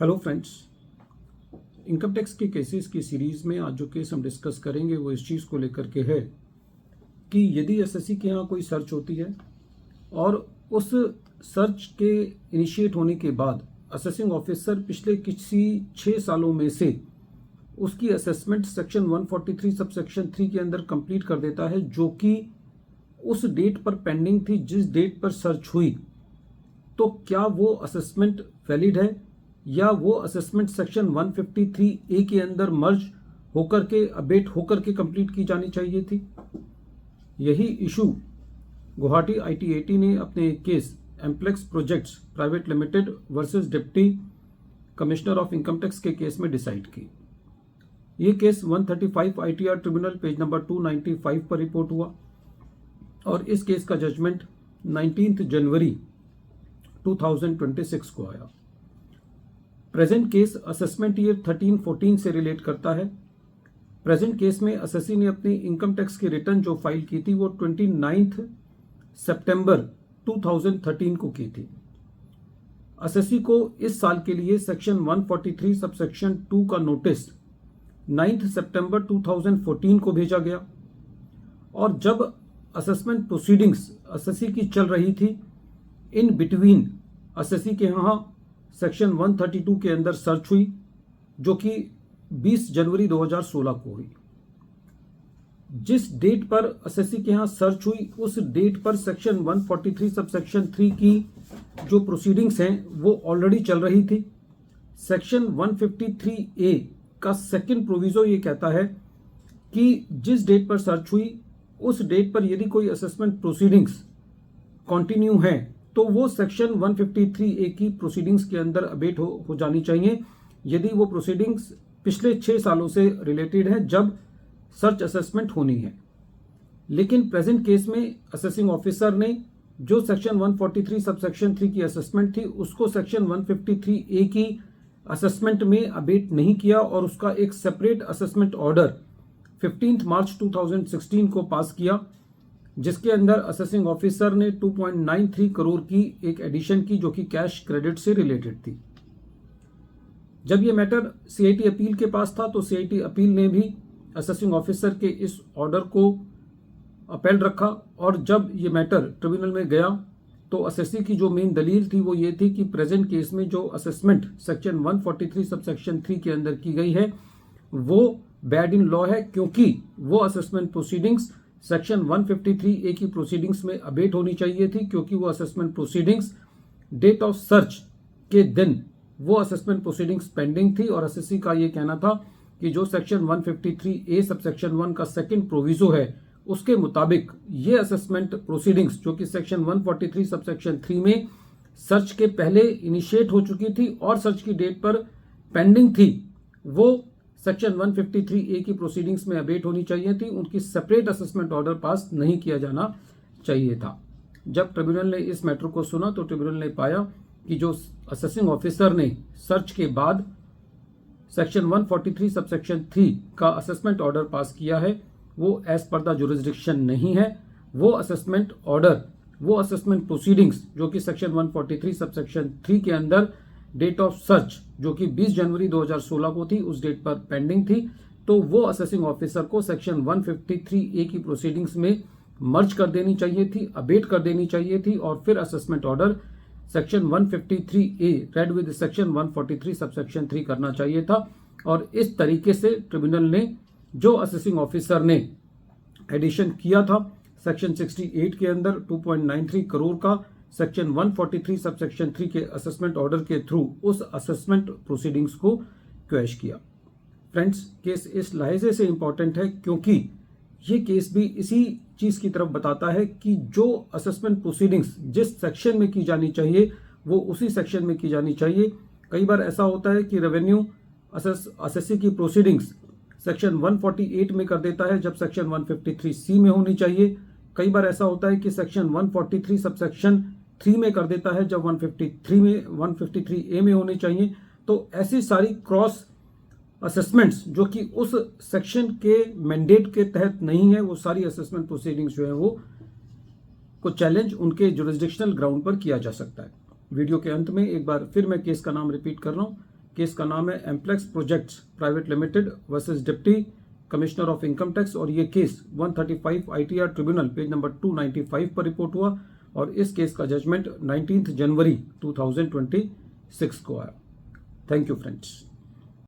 Hello friends, income tax के cases की series में आज जो केस हम डिस्कस करेंगे वो इस चीज़ को लेकर के है कि यदि एसएससी के यहाँ कोई सर्च होती है और उस सर्च के इनिशिएट होने के बाद असेसिंग ऑफिसर पिछले किसी 6 सालों में से उसकी असेसमेंट सेक्शन 143 सब सेक्शन 3 के अंदर कंप्लीट कर देता है, जो कि उस डेट पर पेंडिंग थी जिस डेट पर सर्च हुई, तो क्या वो असेसमेंट वैलिड है या वो असेसमेंट सेक्शन 153A के अंदर मर्ज होकर के अबेट होकर के कंप्लीट की जानी चाहिए थी। यही इशू गुवाहाटी ITAT ने अपने case Emplex projects private limited versus deputy commissioner of income tax के केस में डिसाइड की। ये case 135 ITR tribunal page number 295 पर रिपोर्ट हुआ और इस केस का जजमेंट 19 जनवरी 2026 को आया। प्रेजेंट केस असेसमेंट ईयर 13-14 से रिलेट करता है। प्रेजेंट केस में असेसी ने अपनी इनकम टैक्स की रिटर्न जो फाइल की थी वो 29 सितंबर 2013 को की थी। असेसी को इस साल के लिए सेक्शन 143 सब सेक्शन 2 का नोटिस 9 सितंबर 2014 को भेजा गया और जब असेसमेंट प्रोसीडिंग्स असेसी की चल रही थी, इन बिटवीन असेसी के यहाँ सेक्शन 132 के अंदर सर्च हुई जो कि 20 जनवरी 2016 को हुई। जिस डेट पर असेसी के यहाँ सर्च हुई उस डेट पर सेक्शन 143 सब सेक्शन 3 की जो प्रोसीडिंग्स हैं वो ऑलरेडी चल रही थी। सेक्शन 153A का सेकंड प्रोविजो ये कहता है कि जिस डेट पर सर्च हुई उस डेट पर यदि कोई असेसमेंट प्रोसीडिंग्स कंटिन्यू है तो वो सेक्शन 153A की प्रोसीडिंग्स के अंदर अबेट हो जानी चाहिए यदि वो प्रोसीडिंग्स पिछले 6 सालों से रिलेटेड है जब सर्च असेसमेंट होनी है। लेकिन प्रेजेंट केस में असेसिंग ऑफिसर ने जो सेक्शन 143 सब सेक्शन 3 की असेसमेंट थी उसको सेक्शन 153A की असेसमेंट में अबेट नहीं किया और उसका एक सेपरेट असेसमेंट ऑर्डर 15 मार्च 2016 को पास किया, जिसके अंदर असेसिंग ऑफिसर ने 2.93 करोड़ की एक एडिशन की जो कि कैश क्रेडिट से रिलेटेड थी। जब ये मैटर CIT अपील के पास था तो CIT अपील ने भी असेसिंग ऑफिसर के इस ऑर्डर को अपील रखा और जब ये मैटर ट्रिब्यूनल में गया तो असेसी की जो मेन दलील थी वो ये थी कि प्रेजेंट केस में जो असेसमेंट सेक्शन 143 सब सेक्शन 3 के अंदर की गई है वो बैड इन लॉ है, क्योंकि वो असेसमेंट प्रोसीडिंग्स सेक्शन 153A की प्रोसीडिंग्स में अबेट होनी चाहिए थी, क्योंकि वो assessment proceedings date of search के दिन वो असेसमेंट प्रोसीडिंग्स पेंडिंग थी और असेसी का ये कहना था कि जो सेक्शन 153A सब सेक्शन 1 का सेकंड प्रोविजो है उसके मुताबिक ये असेसमेंट प्रोसीडिंग्स जो कि सेक्शन 143 सब सेक्शन 3 में सर्च के पहले इनिशिएट हो चुकी थी और सर्च की डेट पर पेंडिंग थी, वो सेक्शन 153A की प्रोसीडिंग्स में अबेट होनी चाहिए थी। उनकी सेपरेट असेसमेंट ऑर्डर पास नहीं किया जाना चाहिए था। जब ट्रिब्यूनल ने इस मैटर को सुना तो ट्रिब्यूनल ने पाया कि जो असेसिंग ऑफिसर ने सर्च के बाद सेक्शन 143 सब सेक्शन 3 का असेसमेंट ऑर्डर पास किया है वो एज पर द जुरिस्डिक्शन नहीं है। वो असेसमेंट ऑर्डर, वो असेसमेंट प्रोसीडिंग्स जो कि सेक्शन 143 सब सेक्शन 3 के अंदर डेट ऑफ सर्च जो कि 20 जनवरी 2016 को थी उस डेट पर पेंडिंग थी, तो वो असेसिंग ऑफिसर को सेक्शन 153A की प्रोसीडिंग्स में मर्ज कर देनी चाहिए थी, अबेट कर देनी चाहिए थी और फिर assessment order section 153A read with section 143 sub section 3 करना चाहिए था। और इस तरीके से ट्रिब्यूनल ने जो असेसिंग ऑफिसर ने एडिशन किया था सेक्शन 68 के अंदर 2.93 करोड़ का सेक्शन 143 सब सेक्शन 3 के असेसमेंट ऑर्डर के थ्रू उस असेसमेंट प्रोसीडिंग्स को क्वैश किया। फ्रेंड्स, केस इस लहजे से इंपॉर्टेंट है क्योंकि ये केस भी इसी चीज की तरफ बताता है कि जो असेसमेंट प्रोसीडिंग्स जिस सेक्शन में की जानी चाहिए वो उसी सेक्शन में की जानी चाहिए। कई बार ऐसा होता है कि रेवेन्यू असेसी की प्रोसीडिंग्स सेक्शन 148 में कर देता है जब सेक्शन 153C में होनी चाहिए। कई बार ऐसा होता है कि सेक्शन 143 सब सेक्शन 3 में कर देता है जब 153A में होनी चाहिए। तो ऐसी सारी क्रॉस असेसमेंट्स जो कि उस सेक्शन के मैंडेट के तहत नहीं है, वो सारी असेसमेंट प्रोसीडिंग्स जो है वो को चैलेंज उनके जुरिस्डिक्शनल ग्राउंड पर किया जा सकता है। वीडियो के अंत में एक बार फिर मैं केस का नाम रिपीट कर रहा हूं, केस का नाम है Emplex projects private limited versus deputy commissioner of income tax, और ये case 135 ITR tribunal page number 295 पर रिपोर्ट हुआ और इस केस का जजमेंट 19 जनवरी 2026 को आया। Thank you friends.